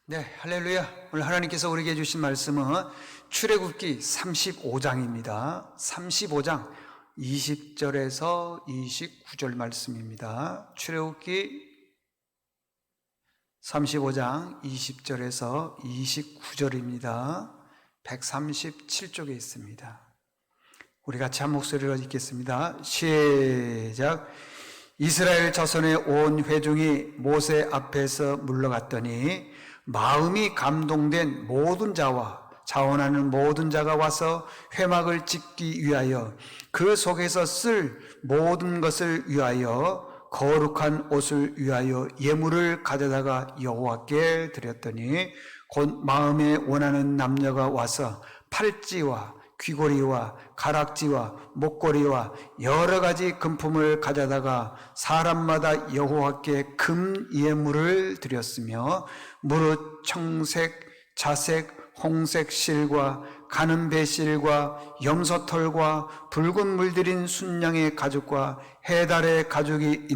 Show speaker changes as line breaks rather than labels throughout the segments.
네, 할렐루야. 오늘 하나님께서 우리에게 주신 말씀은 출애굽기 35장입니다. 35장 20절에서 29절 말씀입니다. 출애굽기 35장 20절에서 29절입니다. 137쪽에 있습니다. 우리 같이 한 목소리로 읽겠습니다. 시작. 이스라엘 자손의 온 회중이 모세 앞에서 물러갔더니 마음이 감동된 모든 자와 자원하는 모든 자가 와서 회막을 짓기 위하여 그 속에서 쓸 모든 것을 위하여 거룩한 옷을 위하여 예물을 가져다가 여호와께 드렸더니 곧 마음에 원하는 남녀가 와서 팔찌와 귀고리와 가락지와 목걸이와 여러 가지 금품을 가져다가 사람마다 여호와께 금 예물을 드렸으며 무릇 청색, 자색, 홍색 실과 가는 배실과 염소털과 붉은 물들인 순양의 가죽과 해달의 가죽이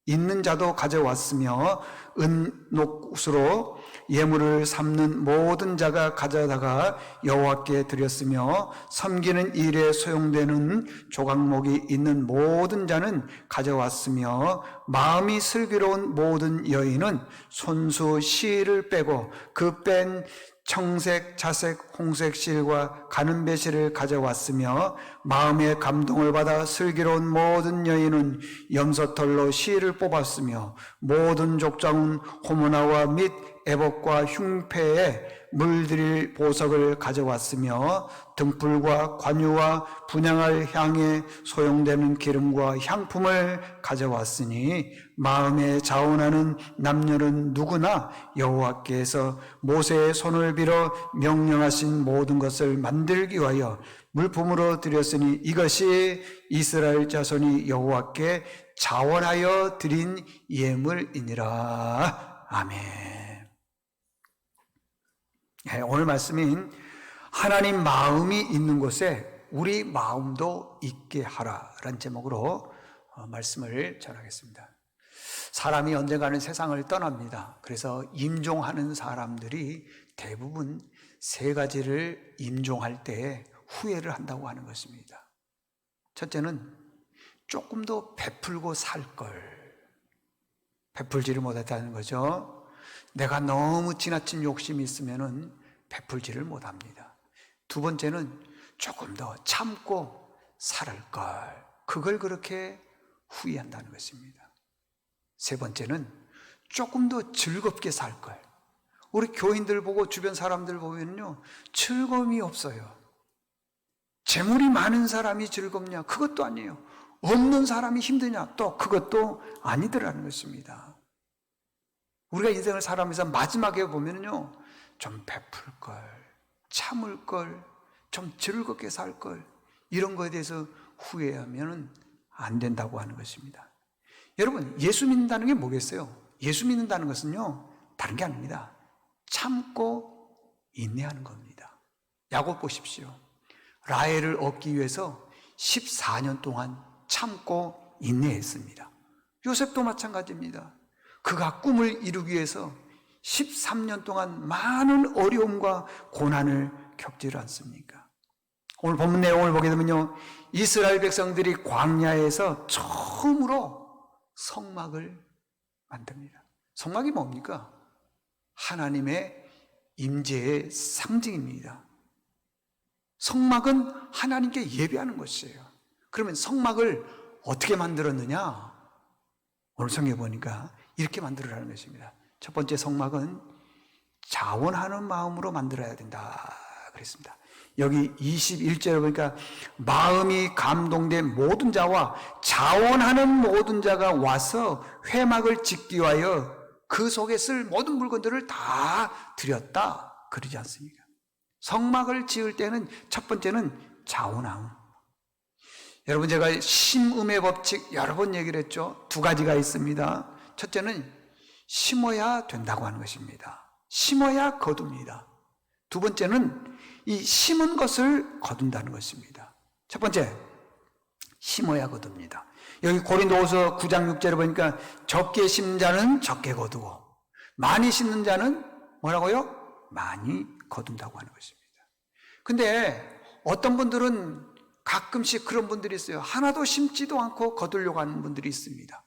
있는 자도 가져왔으며 은녹수로 예물을 삼는 모든 자가 가져다가 여호와께 드렸으며 섬기는 일에 소용되는 조각목이 있는 모든 자는 가져왔으며 마음이 슬기로운 모든 여인은 손수 실을 빼고 그 뺀 청색, 자색, 홍색 실과 가는 배실을 가져왔으며 마음의 감동을 받아 슬기로운 모든 여인은 염소털로 실을 뽑았으며 모든 족장은 호모나와 및 애복과 흉패에 물들일 보석을 가져왔으며 등불과 관유와 분향할 향에 소용되는 기름과 향품을 가져왔으니 마음에 자원하는 남녀는 누구나 여호와께서 모세의 손을 빌어 명령하신 모든 것을 만들기 위하여 물품으로 드렸으니 이것이 이스라엘 자손이 여호와께 자원하여 드린 예물이니라. 아멘. 네, 오늘 말씀인 하나님 마음이 있는 곳에 우리 마음도 있게 하라라는 제목으로 말씀을 전하겠습니다. 사람이 언젠가는 세상을 떠납니다. 그래서 임종하는 사람들이 대부분 세 가지를 임종할 때 후회를 한다고 하는 것입니다. 첫째는 조금 더 베풀고 살 걸. 베풀지를 못했다는 거죠. 내가 너무 지나친 욕심이 있으면은 베풀지를 못합니다. 두 번째는 조금 더 참고 살을 걸. 그걸 그렇게 후회한다는 것입니다. 세 번째는 조금 더 즐겁게 살 걸. 우리 교인들 보고 주변 사람들 보면요, 즐거움이 없어요. 재물이 많은 사람이 즐겁냐? 그것도 아니에요. 없는 사람이 힘드냐? 또 그것도 아니더라는 것입니다. 우리가 인생을 살아가면서 마지막에 보면요, 좀 베풀 걸, 참을 걸, 좀 즐겁게 살 걸, 이런 거에 대해서 후회하면 안 된다고 하는 것입니다. 여러분, 예수 믿는다는 게 뭐겠어요? 예수 믿는다는 것은요, 다른 게 아닙니다. 참고 인내하는 겁니다. 야곱 보십시오. 라헬을 얻기 위해서 14년 동안 참고 인내했습니다. 요셉도 마찬가지입니다. 그가 꿈을 이루기 위해서 13년 동안 많은 어려움과 고난을 겪지 않습니까? 오늘 본문 내용을 보게 되면요, 이스라엘 백성들이 광야에서 처음으로 성막을 만듭니다. 성막이 뭡니까? 하나님의 임재의 상징입니다. 성막은 하나님께 예배하는 것이에요. 그러면 성막을 어떻게 만들었느냐? 오늘 성경에 보니까 이렇게 만들어라는 것입니다. 첫 번째 성막은 자원하는 마음으로 만들어야 된다 그랬습니다. 여기 21절에 보니까 마음이 감동된 모든 자와 자원하는 모든 자가 와서 회막을 짓기 위하여 그 속에 쓸 모든 물건들을 다 드렸다 그러지 않습니까? 성막을 지을 때는 첫 번째는 자원함. 여러분, 제가 심음의 법칙 여러 번 얘기를 했죠. 두 가지가 있습니다. 첫째는 심어야 된다고 하는 것입니다. 심어야 거둡니다. 두 번째는 이 심은 것을 거둔다는 것입니다. 첫 번째, 심어야 거둡니다. 여기 고린도후서 9장 6절에 보니까 적게 심는 자는 적게 거두고 많이 심는 자는 뭐라고요? 많이 거둔다고 하는 것입니다. 근데 어떤 분들은 가끔씩 그런 분들이 있어요. 하나도 심지도 않고 거두려고 하는 분들이 있습니다.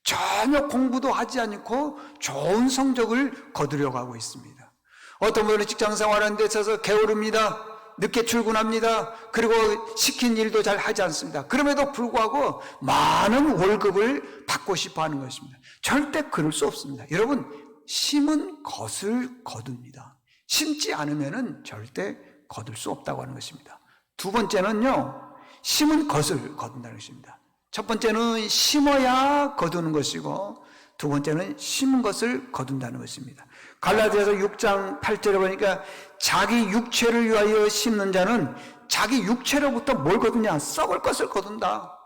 전혀 공부도 하지 않고 좋은 성적을 거두려고 하고 있습니다. 어떤 분은 직장 생활하는 데 있어서 게으릅니다. 늦게 출근합니다. 그리고 시킨 일도 잘 하지 않습니다. 그럼에도 불구하고 많은 월급을 받고 싶어 하는 것입니다. 절대 그럴 수 없습니다. 여러분, 심은 것을 거둡니다. 심지 않으면 절대 거둘 수 없다고 하는 것입니다. 두 번째는요, 심은 것을 거둔다는 것입니다. 첫 번째는 심어야 거두는 것이고, 두 번째는 심은 것을 거둔다는 것입니다. 갈라디아서 6장 8절에 보니까 자기 육체를 위하여 심는 자는 자기 육체로부터 뭘 거두냐? 썩을 것을 거둔다.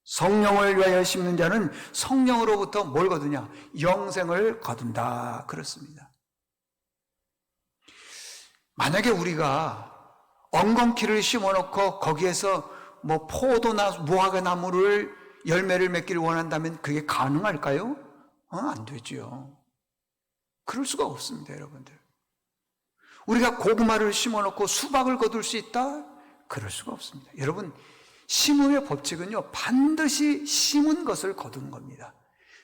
성령을 위하여 심는 자는 성령으로부터 뭘 거두냐? 영생을 거둔다. 그렇습니다. 만약에 우리가 엉겅퀴를 심어놓고 거기에서 뭐 포도나 무화과 나무를 열매를 맺기를 원한다면 그게 가능할까요? 안 되죠. 그럴 수가 없습니다, 여러분들. 우리가 고구마를 심어놓고 수박을 거둘 수 있다? 그럴 수가 없습니다. 여러분, 심음의 법칙은요, 반드시 심은 것을 거두는 겁니다.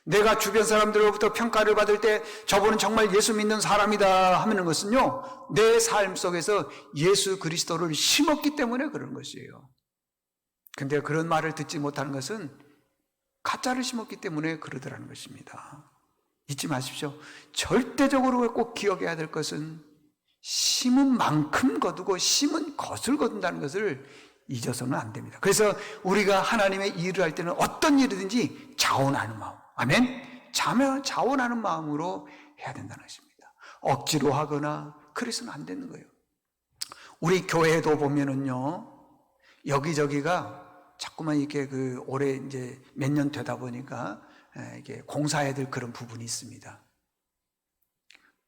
내가 주변 사람들로부터 평가를 받을 때 저분은 정말 예수 믿는 사람이다 하는 것은요, 내 삶 속에서 예수 그리스도를 심었기 때문에 그런 것이에요. 근데 그런 말을 듣지 못하는 것은 가짜를 심었기 때문에 그러더라는 것입니다. 잊지 마십시오. 절대적으로 꼭 기억해야 될 것은 심은 만큼 거두고 심은 것을 거둔다는 것을 잊어서는 안 됩니다. 그래서 우리가 하나님의 일을 할 때는 어떤 일이든지 자원하는 마음, 아멘? 자원하는 마음으로 해야 된다는 것입니다. 억지로 하거나 그래서는 안 되는 거예요. 우리 교회도 보면은요, 여기저기가 자꾸만 이렇게 올해 이제 몇 년 되다 보니까 이게 공사해야 될 그런 부분이 있습니다.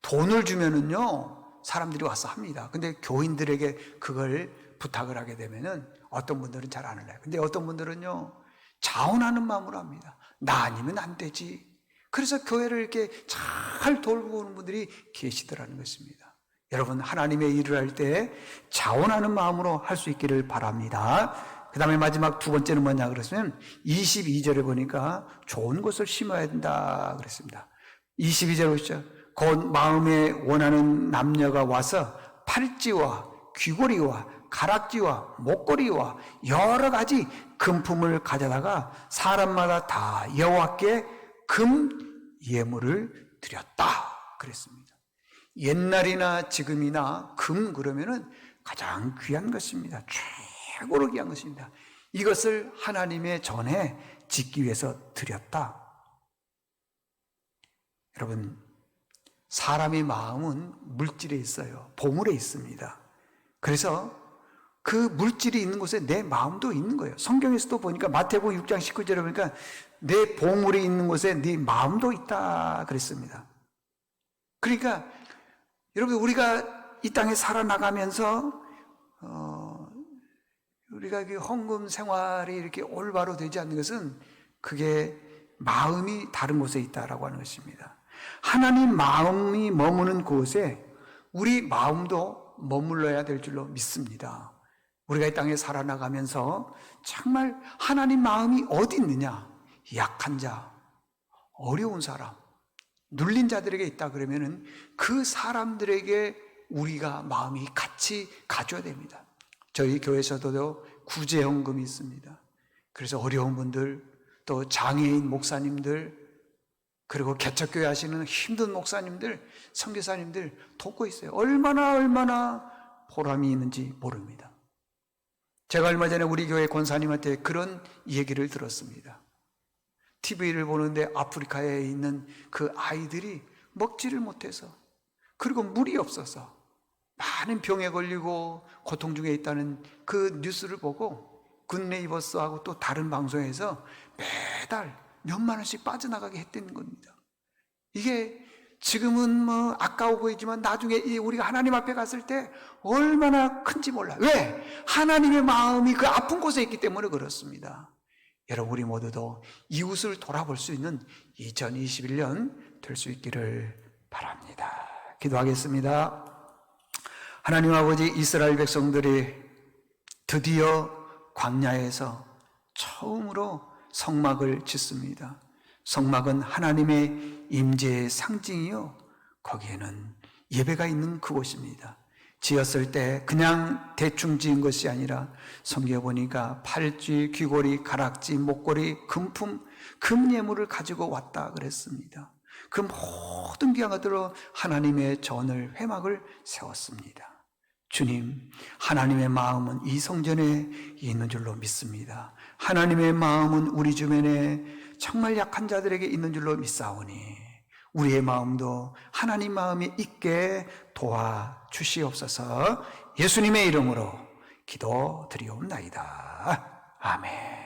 돈을 주면은요, 사람들이 와서 합니다. 근데 교인들에게 그걸 부탁을 하게 되면은 어떤 분들은 잘 안 해요. 근데 어떤 분들은요, 자원하는 마음으로 합니다. 나 아니면 안 되지. 그래서 교회를 이렇게 잘 돌보는 분들이 계시더라는 것입니다. 여러분, 하나님의 일을 할 때 자원하는 마음으로 할 수 있기를 바랍니다. 그 다음에 마지막 두 번째는 뭐냐 그랬으면 22절에 보니까 좋은 것을 심어야 된다 그랬습니다. 22절 보시죠. 곧 마음에 원하는 남녀가 와서 팔찌와 귀고리와 가락지와 목걸이와 여러 가지 금품을 가져다가 사람마다 다 여호와께 금 예물을 드렸다 그랬습니다. 옛날이나 지금이나 금 그러면은 가장 귀한 것입니다. 최고로 귀한 것입니다. 이것을 하나님의 전에 짓기 위해서 드렸다. 여러분, 사람의 마음은 물질에 있어요. 보물에 있습니다. 그래서 그 물질이 있는 곳에 내 마음도 있는 거예요. 성경에서도 보니까 마태복음 6장 19절에 보니까 내 보물이 있는 곳에 네 마음도 있다 그랬습니다. 그러니까 여러분, 우리가 이 땅에 살아나가면서 우리가 그 헌금 생활이 이렇게 올바로 되지 않는 것은 그게 마음이 다른 곳에 있다라고 하는 것입니다. 하나님 마음이 머무는 곳에 우리 마음도 머물러야 될 줄로 믿습니다. 우리가 이 땅에 살아나가면서 정말 하나님 마음이 어디 있느냐? 약한 자, 어려운 사람, 눌린 자들에게 있다 그러면은 그 사람들에게 우리가 마음이 같이 가져야 됩니다. 저희 교회에서도 구제헌금이 있습니다. 그래서 어려운 분들, 또 장애인 목사님들, 그리고 개척교회 하시는 힘든 목사님들, 선교사님들 돕고 있어요. 얼마나 보람이 있는지 모릅니다. 제가 얼마 전에 우리 교회 권사님한테 그런 얘기를 들었습니다. TV를 보는데 아프리카에 있는 그 아이들이 먹지를 못해서, 그리고 물이 없어서 많은 병에 걸리고 고통 중에 있다는 그 뉴스를 보고 굿네이버스하고 또 다른 방송에서 매달 몇만 원씩 빠져나가게 했다는 겁니다. 이게 지금은 뭐 아까워 보이지만 나중에 우리가 하나님 앞에 갔을 때 얼마나 큰지 몰라요. 왜? 하나님의 마음이 그 아픈 곳에 있기 때문에 그렇습니다. 여러분, 우리 모두도 이웃을 돌아볼 수 있는 2021년 될 수 있기를 바랍니다. 기도하겠습니다. 하나님 아버지, 이스라엘 백성들이 드디어 광야에서 처음으로 성막을 짓습니다. 성막은 하나님의 임재의 상징이요, 거기에는 예배가 있는 그곳입니다. 지었을 때 그냥 대충 지은 것이 아니라 성경에 보니까 팔찌, 귀걸이, 가락지, 목걸이, 금품, 금예물을 가지고 왔다 그랬습니다. 그 모든 귀한 것들로 하나님의 전을, 회막을 세웠습니다. 주님, 하나님의 마음은 이 성전에 있는 줄로 믿습니다. 하나님의 마음은 우리 주변에 정말 약한 자들에게 있는 줄로 믿사오니 우리의 마음도 하나님 마음이 있게 도와주시옵소서. 예수님의 이름으로 기도드리옵나이다. 아멘.